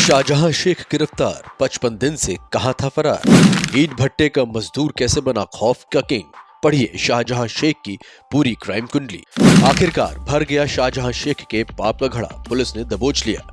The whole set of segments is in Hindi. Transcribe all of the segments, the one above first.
शाहजहां शेख गिरफ्तार, 55 दिन से कहां था फरार। ईंट भट्टे का मजदूर कैसे बना खौफ का किंग, पढ़िए शाहजहां शेख की पूरी क्राइम कुंडली। आखिरकार भर गया शाहजहां शेख के पाप का घड़ा, पुलिस ने दबोच लिया।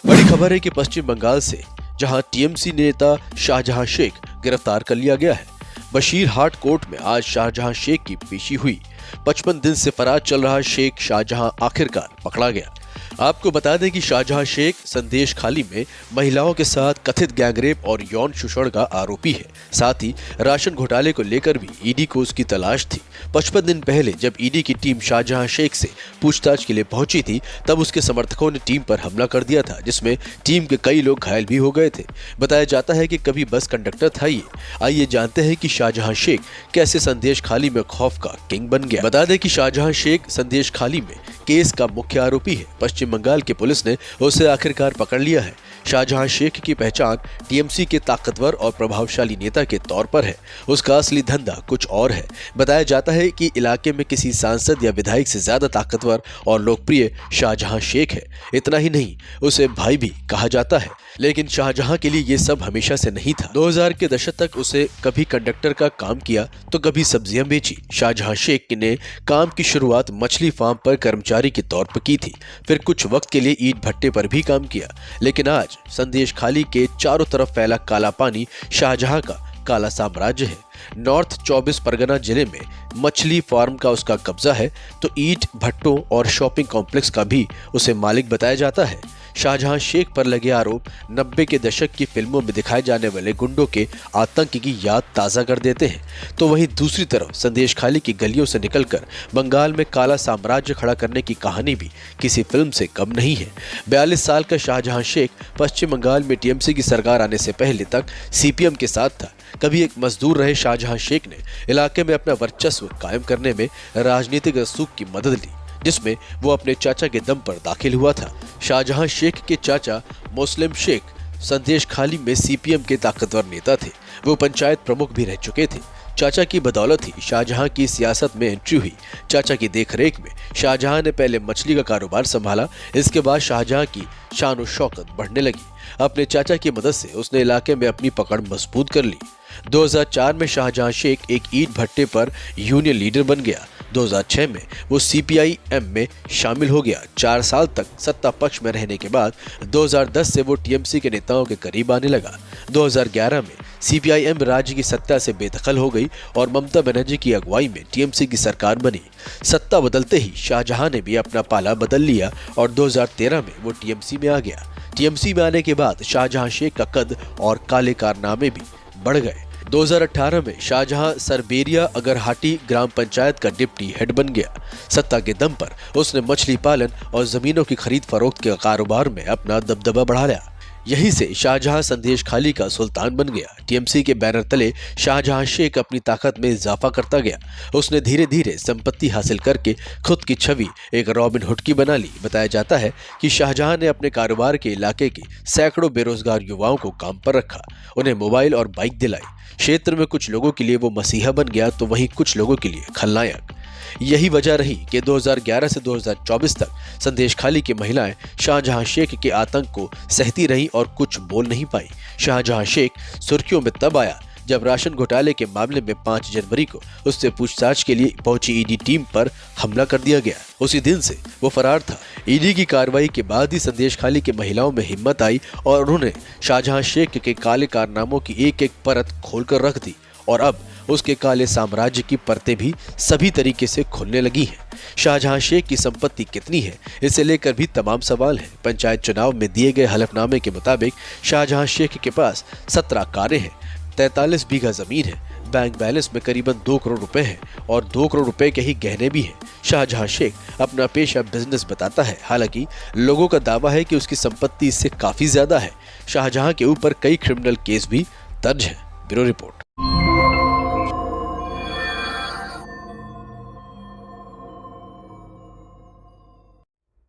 बड़ी खबर है कि पश्चिम बंगाल से जहां टीएमसी नेता शाहजहां शेख गिरफ्तार कर लिया गया है, बशीरहाट कोर्ट में आज शाहजहां शेख की पेशी हुई। 55 दिन से फरार चल रहा शेख शाहजहां आखिरकार पकड़ा गया। आपको बता दें कि शाहजहां शेख संदेश खाली में महिलाओं के साथ कथित गैंगरेप और यौन शोषण का आरोपी है। साथ ही राशन घोटाले को लेकर भी ईडी को उसकी तलाश थी। 55 दिन पहले जब ईडी की टीम शाहजहां शेख से पूछताछ के लिए पहुंची थी, तब उसके समर्थकों ने टीम पर हमला कर दिया था, जिसमें टीम के कई लोग घायल भी हो गए थे। बताया जाता है कि कभी बस कंडक्टर था ये। आइए जानते हैं कि शाहजहां शेख कैसे संदेश खाली में खौफ का किंग बन गया। बता दें कि शाहजहां शेख संदेश खाली में केस का मुख्य आरोपी है। पश्चिम बंगाल की पुलिस ने उसे आखिरकार पकड़ लिया है। शाहजहां शेख की पहचान टीएमसी के ताकतवर और प्रभावशाली नेता के तौर पर है। उसका असली धंधा कुछ और है। बताया जाता है कि इलाके में किसी सांसद या विधायक से ज्यादा ताकतवर और लोकप्रिय शाहजहां शेख है। इतना ही नहीं, उसे भाई भी कहा जाता है। लेकिन शाहजहां के लिए ये सब हमेशा से नहीं था। 2000 के दशक तक उसे कभी कंडक्टर का काम किया तो कभी सब्जियां बेची। शाहजहां शेख ने काम की शुरुआत मछली फार्म पर कर्मचारी के तौर पर की थी। फिर कुछ वक्त के लिए ईंट भट्टे पर भी काम किया। लेकिन आज संदेश खाली के चारों तरफ फैला काला पानी शाहजहां का काला साम्राज्य है। नॉर्थ 24 परगना जिले में मछली फार्म का उसका कब्जा है, तो ईंट भट्टों और शॉपिंग कॉम्प्लेक्स का भी उसे मालिक बताया जाता है। शाहजहां शेख पर लगे आरोप 90 के दशक की फिल्मों में दिखाए जाने वाले गुंडों के आतंक की याद ताज़ा कर देते हैं। तो वहीं दूसरी तरफ संदेश खाली की गलियों से निकलकर बंगाल में काला साम्राज्य खड़ा करने की कहानी भी किसी फिल्म से कम नहीं है। 42 साल का शाहजहां शेख पश्चिम बंगाल में टीएमसी की सरकार आने से पहले तक सीपीएम के साथ था। कभी एक मजदूर रहे शाहजहां शेख ने इलाके में अपना वर्चस्व कायम करने में राजनीतिक रसूख की मदद ली, जिसमें वो अपने चाचा के दम पर दाखिल हुआ था। शाहजहां शेख के चाचा मुस्लिम शेख संदेश खाली में सीपीएम के ताकतवर नेता थे। वो पंचायत प्रमुख भी रह चुके थे। चाचा की बदौलत ही शाहजहां की सियासत में एंट्री हुई। चाचा की देखरेख में शाहजहां ने पहले मछली का कारोबार संभाला। इसके बाद शाहजहां की शान और शौकत बढ़ने लगी। अपने चाचा की मदद से उसने इलाके में अपनी पकड़ मजबूत कर ली। 2004 में शाहजहां शेख एक ईंट भट्टे पर यूनियन लीडर बन गया। 2006 में वो सीपीआईएम में शामिल हो गया। 4 साल तक सत्ता पक्ष में रहने के बाद 2010 से वो टीएमसी के नेताओं के करीब आने लगा। 2011 में सीपीआईएम राज्य की सत्ता से बेदखल हो गई और ममता बनर्जी की अगुवाई में टीएमसी की सरकार बनी। सत्ता बदलते ही शाहजहां ने भी अपना पाला बदल लिया और 2013 में वो टीएमसी में आ गया। टीएमसी में आने के बाद शाहजहां शेख का कद और काले कारनामे भी बढ़ गए। 2018 में शाहजहां सरबेरिया अगरहाटी ग्राम पंचायत का डिप्टी हेड बन गया। सत्ता के दम पर उसने मछली पालन और जमीनों की खरीद फरोख्त के कारोबार में अपना दबदबा बढ़ा लिया। यहीं से शाहजहां संदेश खाली का सुल्तान बन गया। टीएमसी के बैनर तले शाहजहां शेख अपनी ताकत में इजाफा करता गया। उसने धीरे धीरे संपत्ति हासिल करके खुद की छवि एक रॉबिन हुड की बना ली। बताया जाता है कि शाहजहां ने अपने कारोबार के इलाके के सैकड़ों बेरोजगार युवाओं को काम पर रखा, उन्हें मोबाइल और बाइक दिलाई। क्षेत्र में कुछ लोगों के लिए वो मसीहा बन गया, तो वहीं कुछ लोगों के लिए खलनायक। यही वजह रही कि 2011 से 2024 तक संदेश खाली की महिलाएं शाहजहां शेख के आतंक को सहती रहीं और कुछ बोल नहीं पाई। शाहजहां शेख सुर्खियों में तब आया जब राशन घोटाले के मामले में 5 जनवरी को उससे पूछताछ के लिए पहुंची ईडी टीम पर हमला कर दिया गया। उसी दिन से वो फरार था। ईडी की कार्रवाई के बाद ही संदेश खाली की महिलाओं में हिम्मत आई और उन्होंने शाहजहां शेख के काले कारनामों की एक एक परत खोलकर रख दी और अब उसके काले साम्राज्य की परतें भी सभी तरीके से खुलने लगी हैं। शाहजहां शेख की संपत्ति कितनी है, इसे लेकर भी तमाम सवाल हैं। पंचायत चुनाव में दिए गए हलफनामे के मुताबिक शाहजहां शेख के पास 17 कारें हैं, 43 बीघा जमीन है, बैंक बैलेंस में करीबन 2 करोड़ रुपए हैं और 2 करोड़ रुपए के ही गहने भी हैं। शाहजहां शेख अपना पेशा बिजनेस बताता है, हालांकि लोगों का दावा है कि उसकी संपत्ति इससे काफी ज्यादा है। शाहजहां के ऊपर कई क्रिमिनल केस भी दर्ज हैं। Bureau report.